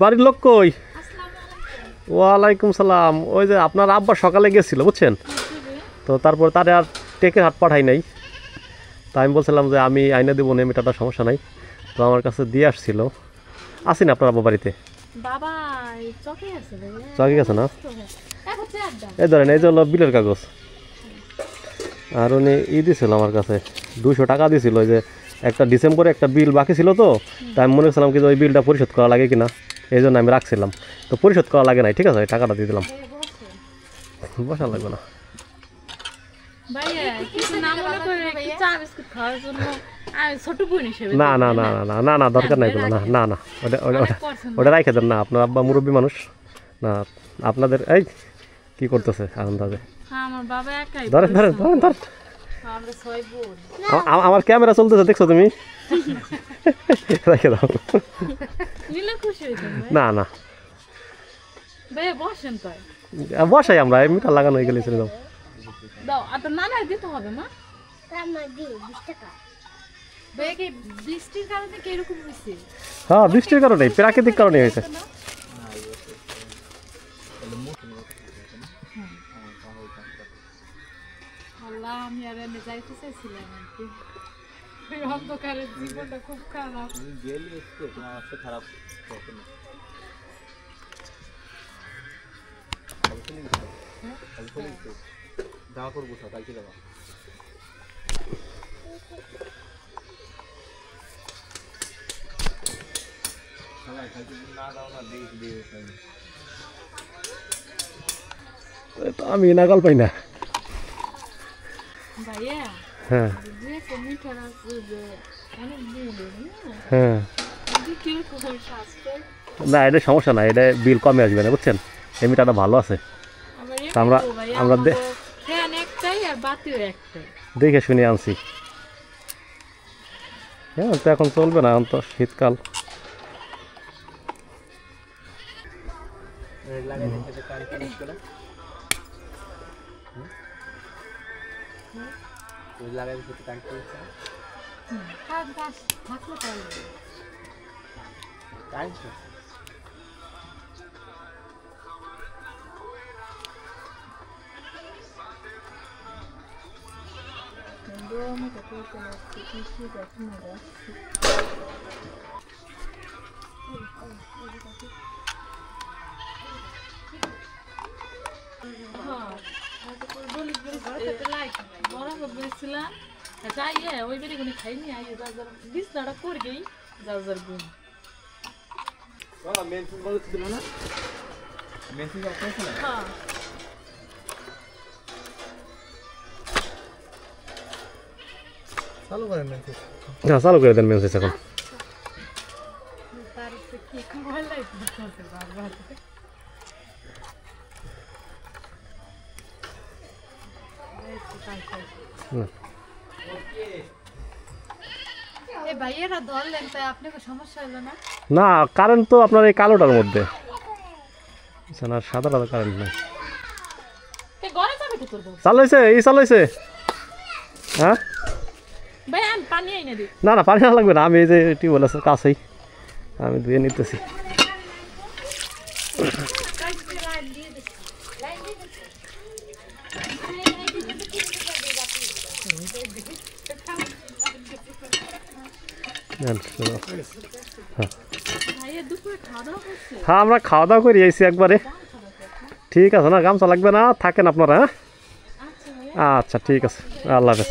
বাড়ির লোক কই? ওয়ালাইকুম সালাম। ওই যে আপনার আব্বা সকালে গেছিল বুঝছেন, তো তারপর তারে আর টেকের হাট পাঠাই নাই। তা আমি বলছিলাম যে আমি আইনে দেবো না, মেটাটা সমস্যা নাই, তো আমার কাছে দিয়ে আসছিল। আসি না আপনার আব্বা বাড়িতে? চকে গেছে না? এই ধরেন, এই যে হলো বিলের কাগজ। আর উনি দিছিল আমার কাছে 200 টাকা দিছিল। ওই যে একটা ডিসেম্বরে একটা বিল বাকি ছিল, তো তাই আমি মনে করছিলাম কি ওই বিলটা পরিশোধ করা লাগে কিনা, এই জন্য আমি রাখছিলাম। তো পরিশোধ করা লাগে নাই, ঠিক আছে, টাকাটা দিয়ে দিলাম। বসা লাগবে না। না না না না না না, দরকার নাই কোনো, না না না, ওটা ওটা রাখে দেন না, আপনার আব্বা মুরব্বী মানুষ না। আপনাদের এই কি করতেছে আন্দাজে? ধরেন ধরেন ধরেন ধরেন, আমার ক্যামেরা চলতেছে দেখছো তুমি? রেখে দাও। না না বসাই আমরা, মিটার লাগানো হয়ে গেলে ছেড়ে দাও। হ্যাঁ, বৃষ্টির কারণে, প্রাকৃতিক কারণে হয়েছে। আমি আর এনে যাইতে চাইছিলাম আর কি, অন্ধকারের জীবনটা খুব খারাপ। খারাপ দাওয়া করবো কালকে দাওয়া। আমি নাগাল পাই না। হ্যাঁ হ্যাঁ, না এটা সমস্যা না, এটা বিল কমে আসবে না বুঝছেন, এই মিটারটা ভালো আছে। আমরা আমরা দেখে শুনে আনছি। হ্যাঁ, তো এখন চলবে না, এখন তো শীতকাল। ওই বেড়ে কোনো খাইনি, বিছনাটা করে গেই যার যার গুণ। চালু করে দেন মেসেজ এখন। না, কারেন্ট তো আপনার এই কালোটার মধ্যে, সাদাটা কারেন্ট নাই। চালু হয়েছে, এই চালু হয়েছে। হ্যাঁ না না, পানি না লাগবে না, আমি এই যে টিউবওয়েল আছে কাছেই, আমি ধুয়ে নিতেছি। হ্যাঁ, আমরা খাওয়া দাওয়া করে আইছি একবারে। ঠিক আছে না, গামছা লাগবে না, থাকেন আপনারা। হ্যাঁ আচ্ছা, ঠিক আছে, আল্লাহ হাফেজ।